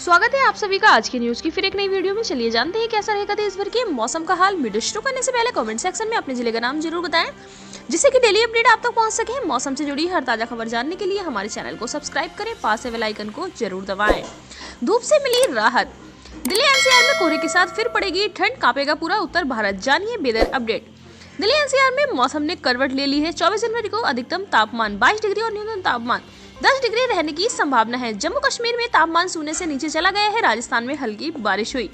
स्वागत है आप सभी का आज की न्यूज की फिर एक नई वीडियो में। चलिए जानते हैं कैसा रहेगा देश भर के मौसम का हाल। वीडियो शुरू करने से पहले कमेंट सेक्शन में अपने जिले का नाम जरूर बताएं, जिससे कि डेली अपडेट आप तक पहुंच सके। मौसम से जुड़ी हर ताजा खबर जानने के लिए हमारे चैनल को सब्सक्राइब करें, पास से बेल आइकन को जरूर दबाएं। धूप से मिली राहत, दिल्ली एनसीआर में कोहरे के साथ फिर पड़ेगी ठंड, कांपेगा पूरा उत्तर भारत। जानिए वेदर अपडेट। दिल्ली एनसीआर में मौसम ने करवट ले ली है। 24 जनवरी को अधिकतम तापमान 22 डिग्री और न्यूनतम तापमान 10 डिग्री रहने की संभावना है। जम्मू कश्मीर में तापमान शून्य से नीचे चला गया है। राजस्थान में हल्की बारिश हुई।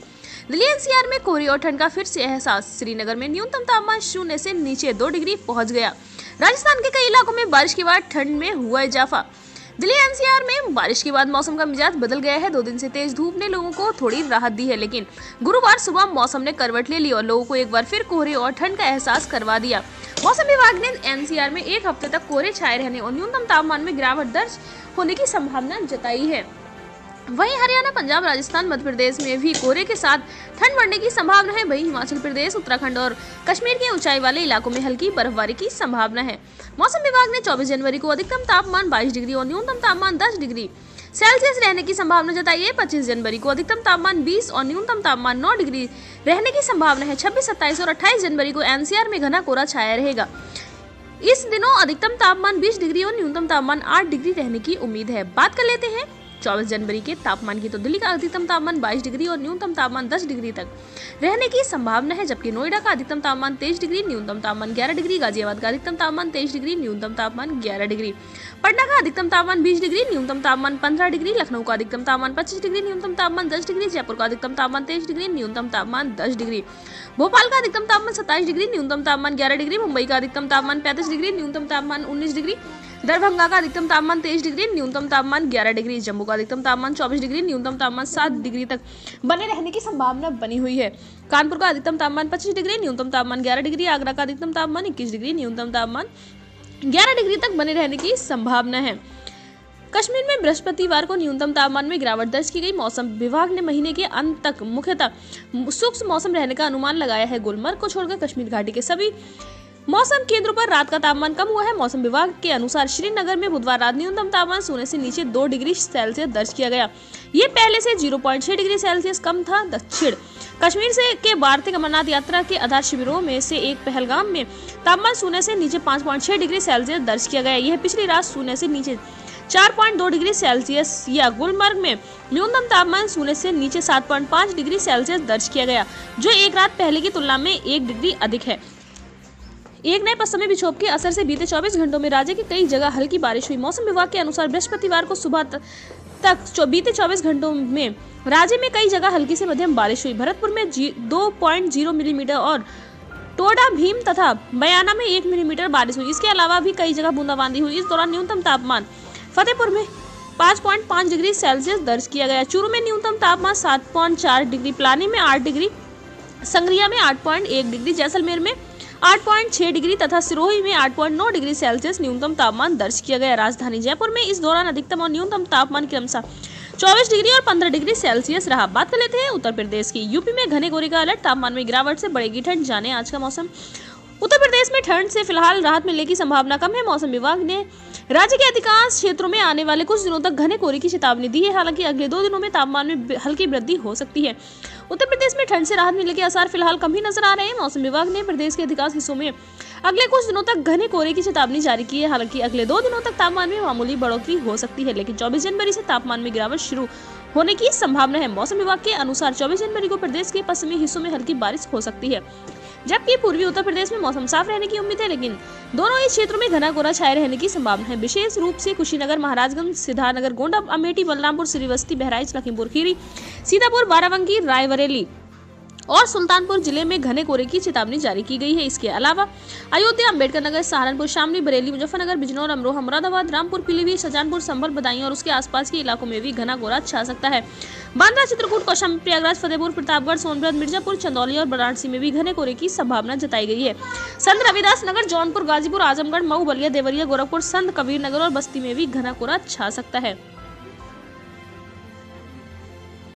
दिल्ली एनसीआर में कोहरे और ठंड का फिर से एहसास। श्रीनगर में न्यूनतम तापमान शून्य से नीचे 2 डिग्री पहुंच गया। राजस्थान के कई इलाकों में बारिश के बाद ठंड में हुआ इजाफा। दिल्ली एनसीआर में बारिश के बाद मौसम का मिजाज बदल गया है। 2 दिन से तेज धूप ने लोगों को थोड़ी राहत दी है, लेकिन गुरुवार सुबह मौसम ने करवट ले ली और लोगों को एक बार फिर कोहरे और ठंड का एहसास करवा दिया। मौसम विभाग ने एनसीआर में एक हफ्ते तक कोहरे छाए रहने और न्यूनतम तापमान में गिरावट दर्ज होने की संभावना जताई है। वहीं हरियाणा, पंजाब, राजस्थान, मध्य प्रदेश में भी कोहरे के साथ ठंड बढ़ने की संभावना है। वहीं हिमाचल प्रदेश, उत्तराखंड और कश्मीर के ऊंचाई वाले इलाकों में हल्की बर्फबारी की संभावना है। मौसम विभाग ने 24 जनवरी को अधिकतम तापमान 22 डिग्री और न्यूनतम तापमान 10 डिग्री सेल्सियस रहने की संभावना जताई है। 25 जनवरी को अधिकतम तापमान 20 और न्यूनतम तापमान 9 डिग्री रहने की संभावना है। 26, 27 और 28 जनवरी को एनसीआर में घना कोहरा छाया रहेगा। इस दिनों अधिकतम तापमान 20 डिग्री और न्यूनतम तापमान 8 डिग्री रहने की उम्मीद है। बात कर लेते हैं 24 जनवरी के तापमान की, तो दिल्ली का अधिकतम तापमान 22 डिग्री और न्यूनतम तापमान 10 डिग्री तक रहने की संभावना है, जबकि नोएडा का अधिकतम तापमान 23 डिग्री, न्यूनतम तापमान 11 डिग्री, गाजियाबाद का अधिकतम तापमान 23 डिग्री, न्यूनतम तापमान 11 डिग्री, पटना का अधिकतम तापमान 20 डिग्री, न्यूनतम तापमान 15 डिग्री, लखनऊ का अधिकतम तापमान 25 डिग्री, न्यूनतम तापमान 10 डिग्री, जयपुर का अधिकतम तापमान 23 डिग्री, न्यूनतम तापमान 10 डिग्री, भोपाल का अधिकतम तापमान 27 डिग्री, न्यूनतम तापमान 11 डिग्री, मुंबई का अधिकतम तापमान 35 डिग्री, न्यूनतम तापमान 19 डिग्री, दरभंगा का अधिकतम तापमान 23 डिग्री, न्यूनतम तापमान 11 डिग्री, जम्मू का अधिकतम तापमान 24 डिग्री, न्यूनतम तापमान 7 डिग्री तक बने रहने की संभावना बनी हुई है। कानपुर का अधिकतम तापमान 25 डिग्री, न्यूनतम तापमान 11 डिग्री, आगरा का अधिकतम तापमान 21 डिग्री, न्यूनतम तापमान 11 डिग्री तक बने रहने की संभावना है। कश्मीर में बृहस्पतिवार को न्यूनतम तापमान में गिरावट दर्ज की गई। मौसम विभाग ने महीने के अंत तक मुख्यतः शुष्क मौसम रहने का अनुमान लगाया है। गुलमर्ग को छोड़कर कश्मीर घाटी के सभी मौसम केंद्रों पर रात का तापमान कम हुआ है। मौसम विभाग के अनुसार श्रीनगर में बुधवार रात न्यूनतम तापमान शून्य से नीचे 2 डिग्री सेल्सियस दर्ज किया गया। ये पहले से 0.6 डिग्री सेल्सियस कम था। दक्षिण कश्मीर से के वार्षिक अमरनाथ यात्रा के आधार शिविरों में से एक पहलगाम में तापमान शून्य से नीचे 5.6 डिग्री सेल्सियस दर्ज किया गया। यह पिछली रात शून्य से नीचे 4.2 डिग्री सेल्सियस या गुलमर्ग में न्यूनतम तापमान शून्य से नीचे 7.5 डिग्री सेल्सियस दर्ज किया गया, जो एक रात पहले की तुलना में 1 डिग्री अधिक है। एक नए पश्चिमी विक्षोभ के असर से बीते 24 घंटों में राज्य की कई जगह हल्की बारिश हुई। मौसम विभाग के अनुसार बृहस्पतिवार को सुबह तक बीते 24 घंटों में राज्य में कई जगह हल्की से मध्यम बारिश हुई। भरतपुर में 2.0 मिलीमीटर और टोडा भीम तथा बयाना में 1 मिलीमीटर बारिश हुई। इसके अलावा भी कई जगह बूंदाबांदी हुई। इस दौरान न्यूनतम तापमान फतेहपुर में 5.5 डिग्री सेल्सियस दर्ज किया गया। चूरू में न्यूनतम तापमान 7.4 डिग्री, पिलानी में 8 डिग्री, संगरिया में 8.1 डिग्री, जैसलमेर में 8.6 डिग्री तथा सिरोही में 8.9 डिग्री सेल्सियस न्यूनतम तापमान दर्ज किया गया। राजधानी जयपुर में इस दौरान अधिकतम और न्यूनतम तापमान क्रमशः 24 डिग्री और 15 डिग्री सेल्सियस रहा। बात कर लेते हैं उत्तर प्रदेश की। यूपी में घने कोहरे का अलर्ट, तापमान में गिरावट से बढ़ेगी ठंड। जाने आज का मौसम। उत्तर प्रदेश में ठंड से फिलहाल राहत मिलने की संभावना कम है। मौसम विभाग ने राज्य के अधिकांश क्षेत्रों में आने वाले कुछ दिनों तक घने कोहरे की चेतावनी दी है। हालांकि अगले 2 दिनों में तापमान में हल्की वृद्धि हो सकती है। उत्तर प्रदेश में ठंड से राहत मिलने के आसार फिलहाल कम ही नजर आ रहे हैं। मौसम विभाग ने प्रदेश के अधिकांश हिस्सों में अगले कुछ दिनों तक घने कोहरे की चेतावनी जारी की है। हालांकि अगले 2 दिनों तक तापमान में मामूली बढ़ोतरी हो सकती है, लेकिन 24 जनवरी से तापमान में गिरावट शुरू होने की संभावना है। मौसम विभाग के अनुसार 24 जनवरी को प्रदेश के पश्चिमी हिस्सों में हल्की बारिश हो सकती है, जबकि पूर्वी उत्तर प्रदेश में मौसम साफ रहने की उम्मीद है, लेकिन दोनों ही क्षेत्रों में घना कोहरा छाए रहने की संभावना है। विशेष रूप से कुशीनगर, महाराजगंज, सिद्धार्थनगर, गोंडा, अमेठी, बलरामपुर, श्रीवस्ती, बहराइच, लखीमपुर खीरी, सीतापुर, बाराबंकी, रायबरेली और सुल्तानपुर जिले में घने कोहरे की चेतावनी जारी की गई है। इसके अलावा अयोध्या, अम्बेडकर नगर, सहारनपुर, शामली, बरेली, मुजफ्फरनगर, बिजनौर, अमरोहा, मुरादाबाद, रामपुर, पीलीभीत, शाहजहांपुर, संभल, बदायूं और उसके आसपास के इलाकों में भी घना कोहरा छा सकता है। बांद्रा, चित्रकूट, कौशाम्बी, प्रयागराज, फतेहपुर, प्रतापगढ़, सोनभद्र, मिर्जापुर, चंदौली और वाराणसी में भी घने कोहरे की संभावना जताई गई है। संत रविदास नगर, जौनपुर, गाजीपुर, आजमगढ़, मऊ, बलिया, देवरिया, गोरखपुर, संत कबीर नगर और बस्ती में भी घना कोहरा छा सकता है।